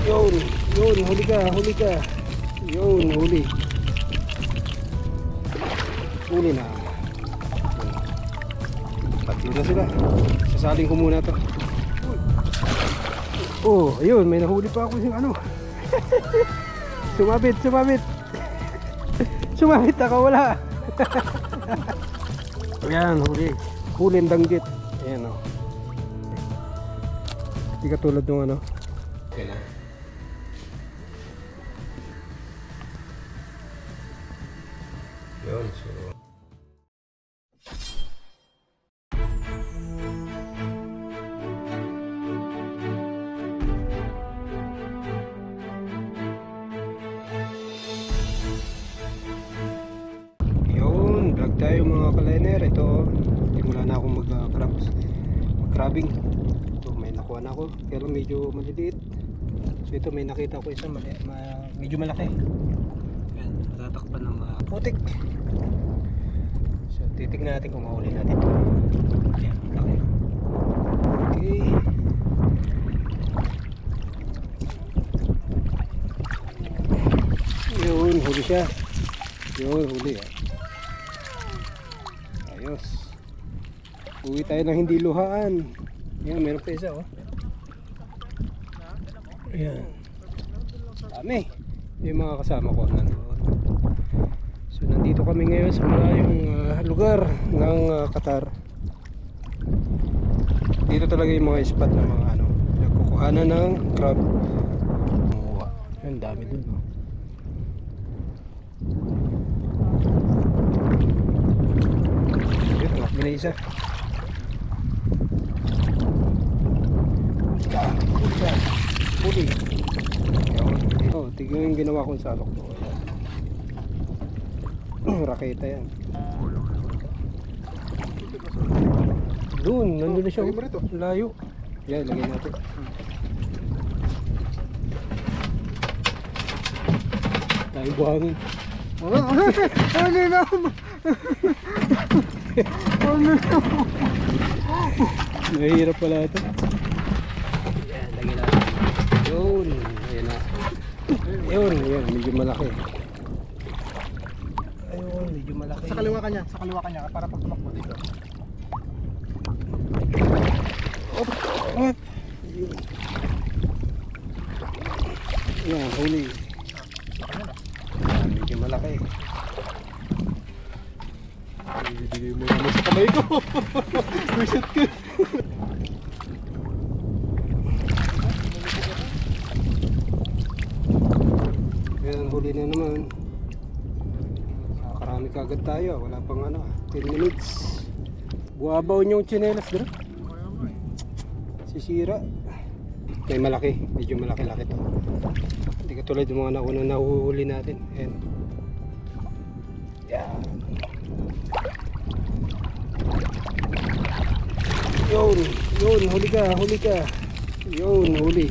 Yun, yun, huli ka, huli ka. Yun, huli. Huli na. Tatlo na sila. Sasaling ko muna to. Oh, ayun, may nahuli pa ako yung ano. Sumabit, sumabit. Sumabit ako, wala. Ayan, huli. Huli ang danggit. Ayan o. Hindi katulad ng ano. Ayan o. Yun, so yun, vlog tayo mga kaliner. Ito, simula na akong mag-crabbing. Ito, may nakuha na ako, pero medyo maliliit. So ito, may nakita ko isang medyo malaki. Yan, tatakpan ng putik. So titignan natin kung mahuli natin ito. Ayan, laki. Okay. Yun, huli siya. Yun, huli ah. Ayos. Uwi tayo ng hindi luhaan. Ayan, meron pa isa oh. Ayan. Dami. Yung mga kasama ko nandun. So nandito kami ngayon sa malayong lugar ng Qatar. Dito talaga yung mga spot na mga ano, nagkukuhanan ng crab. Ang dami dun oh. Ito, nakapin na isa. Huli. Oh, tignan yung ginawa kong salok to. Raketa yan. Doon, nandun na siya. Layo. Yan, lagay natin. Tayo buhangin. Ano na? Mahirap pala ito. Yan, lagay natin. Yun, ayan na. Yun, yun, medyo malaki. Ayun, medyo malaki. Sa kaliwa ka niya para pag tumakbo dito. Op, op. Yan, huli. Yan, medyo malaki. Bibigay mo naman sa kamay ko. Reset ko. Yan, huli na naman. Nakakarami kagad tayo. Wala pang ano, 10 minutes. Buwabaw niyong tsinelas, bro. Sisira. May malaki. Medyo malaki-laki to. Hindi katulad yung mga naunang nahuhuli natin. Ayan. Yan. Yun, yun, huli ka, huli ka. Yun, huli.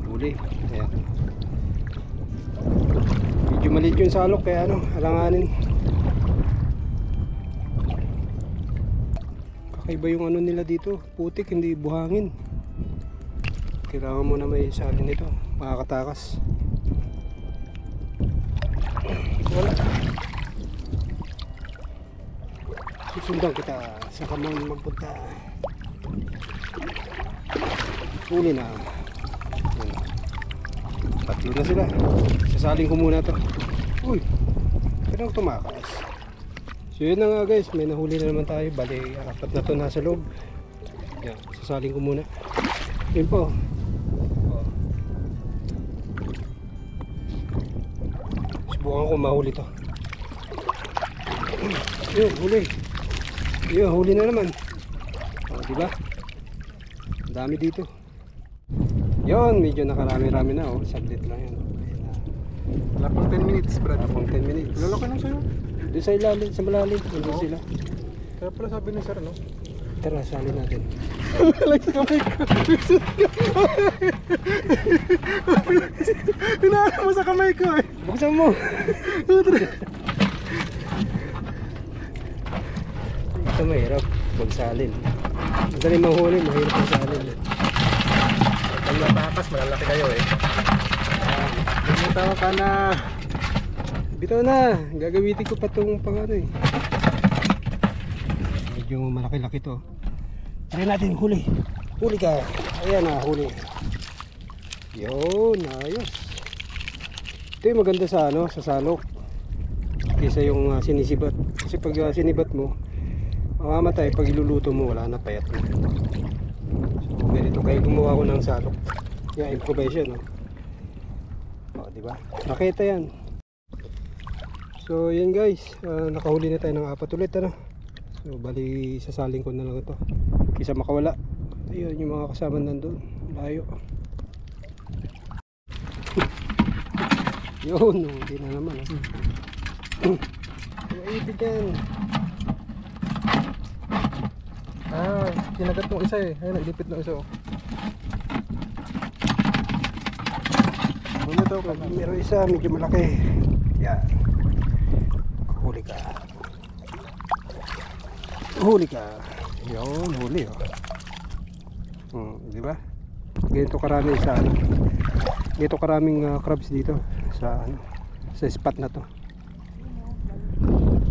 Huli. Ayan. Medyo maliit yung salok kaya ano, alanganin. Kakaiba yung ano nila dito, putik, hindi buhangin. Kailangan mo na may salin nito, makakatakas. Wala. Susundan kita sa kamang magpunta. Huli na. Tatlo na sila. Sasaling ko muna to. Uy, kailangan tumakas. So yun na nga guys, may nahuli na naman tayo. Bali, apat na to nasa loob. Yan, sasaling ko muna. Yun po. Subukan ko mahuli to. Yun, huli. Yun, huli na naman. O, diba? Ang dami dito. Yun, medyo nakarami-rami na. Oh. Saglit lang yan. Wala pang 10 minutes, Brad. Wala pang 10 minutes. Lalaki lang sa'yo. Doon sa ilalim, sa malalim. Doon sila. Kaya pala sabi ni Sir, no? Tara, salin natin. Like sa kamay ko. Hinahanap mo sa kamay ko eh. Buksan mo. Ito mahirap. Magsalin. Madali mahuli, mahirap magsalin. Tanda pa. mas malalaki kayo eh. Bumitaw ka na. Bitaw na, gagamitin ko pa itong pang ano eh. Medyo malaki-laki to. Try natin, huli. Huli ka. Ayan na, huli. Yun, ayos. Ito yung maganda sa ano, sa salok. Kaysa yung sinisibat. Kasi pag sinibat mo, mamamatay. Pag iluluto mo, wala na, payat na. So, ganito kayo gumawa ko ng salok. Yeah, improvisation, no? O, diba? Nakita yan. So yan guys, nakahuli na tayo ng 4 ulit ano. So bali sasaling ko na lang ito kaysa makawala. Ayun yung mga kasama nandun, layo. Yun, hindi na naman ibig yan. Kinagat ng isa eh. Ayun, ilipit ng isa oh. Bumitaw ka. Meron isa, medyo malaki. Yan. Huli ka. Huli ka. Yun, huli oh. Di ba? Ganito karami sa ano. Ganito karaming crabs dito sa ano, sa spot na to.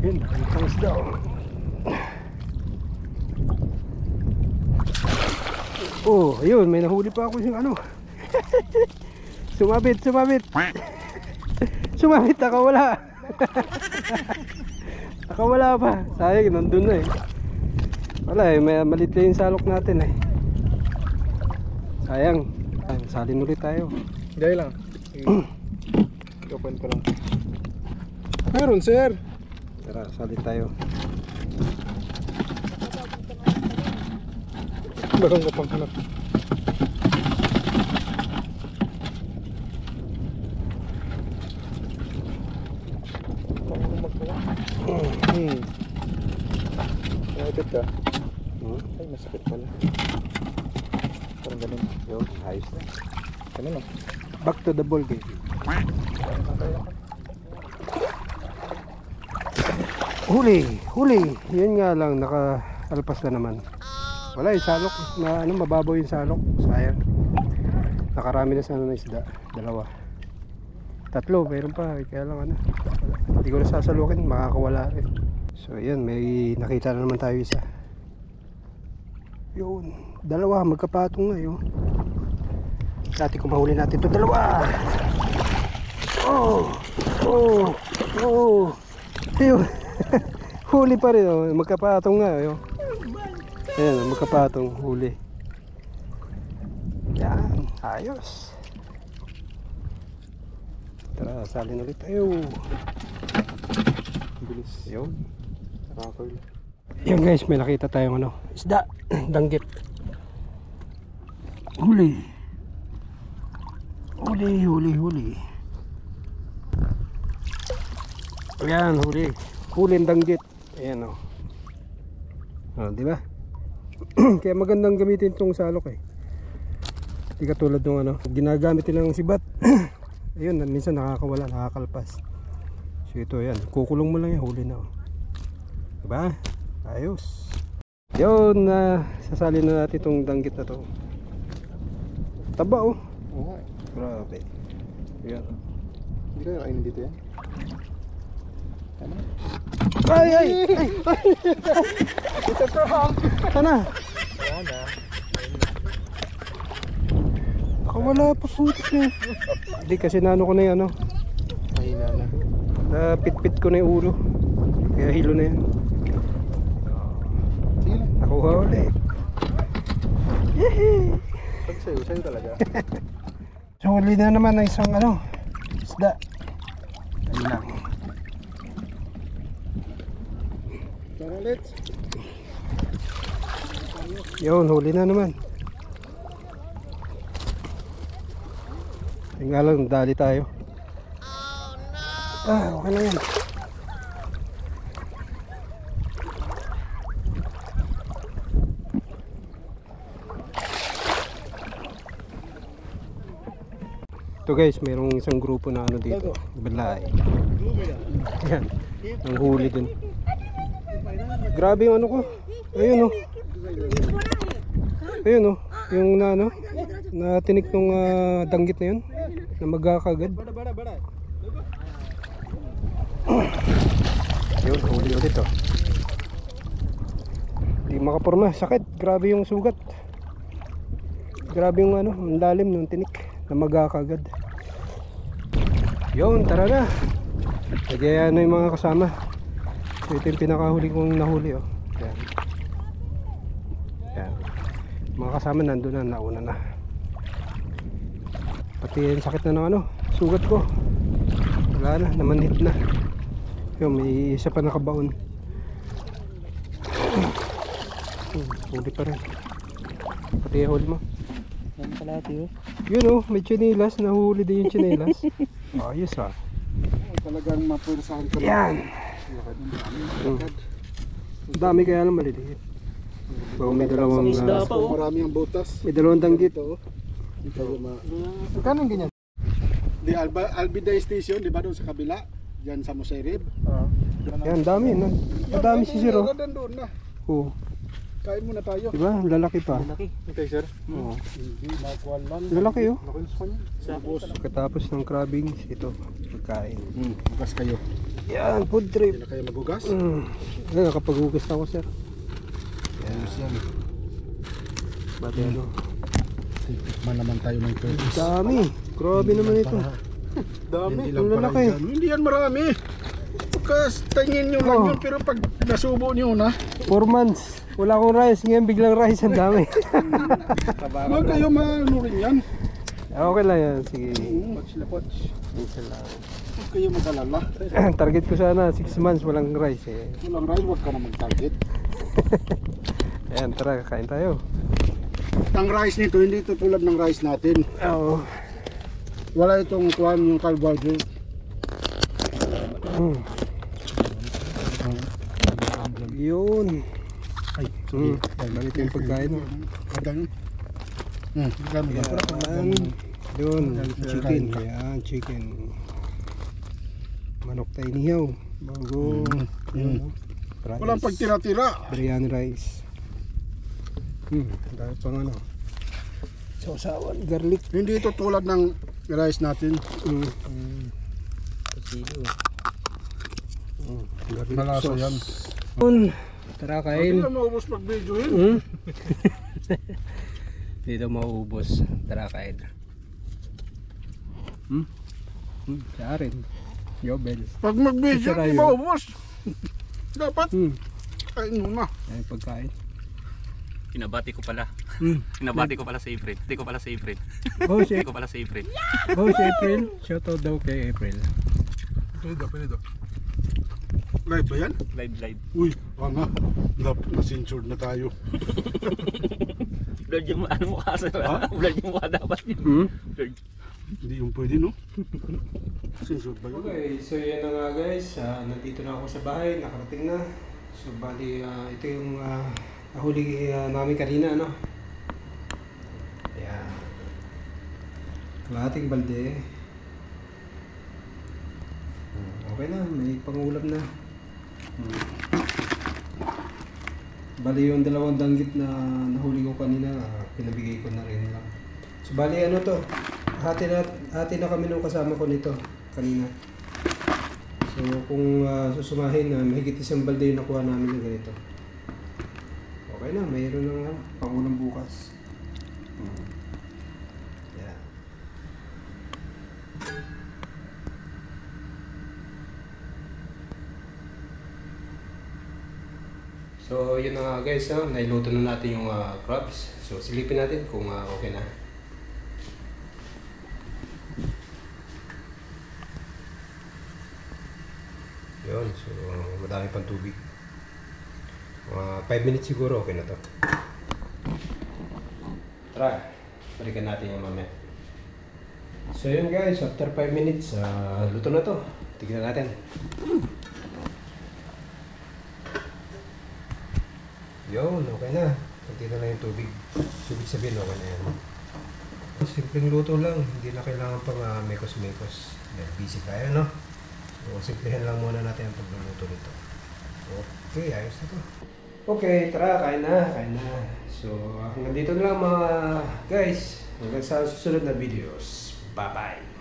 Yun, itong isda oh. Oh, ayun, may nahuli pa ako yung ano. Sumabit. Sumabit, nakawala. Nakawala pa. Sayang, nandun na eh. Wala eh, may malit na yung salok natin eh. Sayang. Salin ulit tayo. Gaya lang. Open ko lang. Meron sir. Tara, salin tayo. Meron ka pang hanap. Nakikit ka? Ay, masakit pala. Parang ganun. Yun, ayos na. Ganun lang. Back to the ball game. Huli. Yun nga lang, naka-alpas na naman. Wala yung salok. Na, ano, mababaw yung salok. Sayang. Nakarami na sana ng isda. 2. 3, mayroon pa. Kaya lang ano. Hindi ko na sasalukin, makakawala rin. So yan, may nakita na naman tayo isa. Yun, 2, magkapatong na yun. Dati kung mahuli natin ito, 2. Ayun. Huli pa rin oh. Magkapatong nga yun. Ayan, magkapatong huli. Yan, ayos. Tara, salin ulit tayo. Bilis. Yun. Nakakul. Yan guys, may nakita tayong ano, isda, danggit. Huli. Ayan, huli. Huling danggit. Ayan o. Oh, di ba? Kaya magandang gamitin tong salok eh. Hindi katulad ng ano, ginagamit nilang sibat. Ayun, minsan nakakawala, nakakalpas. So ito yan, kukulong mo lang yan, huli na oh. Diba? Ayos. Yun, sasali na natin itong danggit na to. Taba oh. Oo nga eh. Grabe. Yan. Hindi kaya kainin dito yan? Ano? Ay! It's a prank! Sana? Wala na. Baka wala pa putik na. Hindi kasi nano ko na yan ano. Mahina na. Napit-pit ko na yung ulo. Kaya hilo na yan. Sige lang. Nakuha ulit. Yehey! Pag sa'yo talaga. So huli na naman ng isang ano, isda. Ayun lang. Tara ulit. Yun, huli na naman. Tingnan lang, dali tayo. Okay na yan. Ito guys, mayroong isang grupo na ano dito, balay. Yan, ang huli din. Grabe yung ano ko. Ayun oh. Ayun oh. Yung na ano, na tinik ng danggit na yun, na magkakagad. Yun, huli ulit oh. Di makaporma, sakit, grabe yung sugat. Grabe yung ano, ang lalim ng tinik na magkakagad. Yun, tara na. Nagyaya na yung mga kasama. So ito yung pinakahuli kong nahuli oh. Yan. Yan. Mga kasama nandun na, nauna na. Pati yung sakit na ng ano, sugat ko. Wala na, namanhit na. Yun, may isa pa nakabaon. Huli pa rin. Pati yung huli mo. Yan pala ito. Yun oh, may chinelas. Nahuli din yung chinelas. Ayos ah. Talagang mapursahan ko. Yan. Ang dami kaya lang maliliit. So, may dalawang Marami ang butas. may dalawang danggit. Magkano ang ganyan? Di Albida Station, di ba doon sa kabila? Diyan sa Musayrib. Yan, dami na. Madami si Sir oh. Doon na. Oh, Kain muna tayo. diba? Lalaki pa. Okay, sir. Oo. Hindi makuha lang. Lalaki oh. Laki sa kanya. Ubos. Pagkatapos ng crabbing, ito, pagkain. Bugas kayo. Yan, food Hindi trip. na kayo magugas. Nakapaghugas na ako Sir. Ayos yan. Bati ano. Tikman naman tayo ng turkeys. Dami. Grabe naman ito. Dami. Ang lalaki. Hindi yan marami. Bukas, tingin nyo lang Oh. yun. Pero pag nasubo nyo na, 4 months. Wala akong rice. Ngayon biglang rice. Ang dami. huwag kayo maano rin yan. Okay lang yan. Sige. Poch. Isa lang. Huwag kayo mag-alala. Target ko sana 6 months. Walang rice eh. Walang rice, huwag ka na mag-target. Ayan, tara. Kain tayo. Ang rice nito, hindi ito tulad ng rice natin. Oo. Wala itong kuhan yung carbohydrate. Yun. Ay, Ganito yung pagkain. Oh. Kadang. Yan. Yun. Chicken. Yan, chicken. Manok tayo niyaw. Bago. Yun, oh. Rice. Walang pagtira-tira. Biryani rice. Dahil pang ano. Sausawan. Garlic. Hindi ito tulad ng rice natin. Garlic Malasa sauce. yan. Yun. Tara kain. Hindi na maubos pag video yun. Dito mauubos. Tara kain. Siya rin. Yobel. Pag mag-video, Sarap hindi yun. maubos. Dapat kain muna. Ay pagkain. Kinabati ko pala. Kinabati ko pala si April. Hindi ko pala si April. Oh, si Hindi ko pala si April. April. Shoutout daw kay April. Pwede. Live ba yan? Live. Uy, nga. Na-censored na tayo. Blurred yung ano mukha sa blurred yung mukha dapat yun. Blurred. Hindi yung pwede, no? Censored ba yun? Okay, so yan na nga guys. Nandito na ako sa bahay. Nakarating na. So bali, ito yung nahuli namin kanina, ano? Ayan. Kalahating balde. Okay na, may pangulam na. Bali yung dalawang danggit na nahuli ko kanina, pinabigay ko na rin lang. So bali ano to, hati na kami nung kasama ko nito kanina. So kung susumahin na mahigit isang balde yung nakuha namin ng ganito. Okay na, mayroon ng pangulam bukas. Yeah. So yun na nga guys, nailuto na natin yung crabs. So silipin natin kung okay na. Yun, so madami pang tubig. 5 minutes siguro okay na to. Tara, balikan natin yung mamaya. So yun guys, after 5 minutes, luto na to. Tignan natin. Yun, okay na. Kunti na lang yung tubig. Ibig sabihin, okay na yan. Simpleng luto lang. Hindi na kailangan pang mekos-mekos. Busy tayo, no? So, simplihan lang muna natin ang pagluluto nito. Okay, ayos na to. Okay, tara, kain na, kain na. So, hanggang dito na lang mga guys. Hanggang sa susunod na videos. Bye-bye.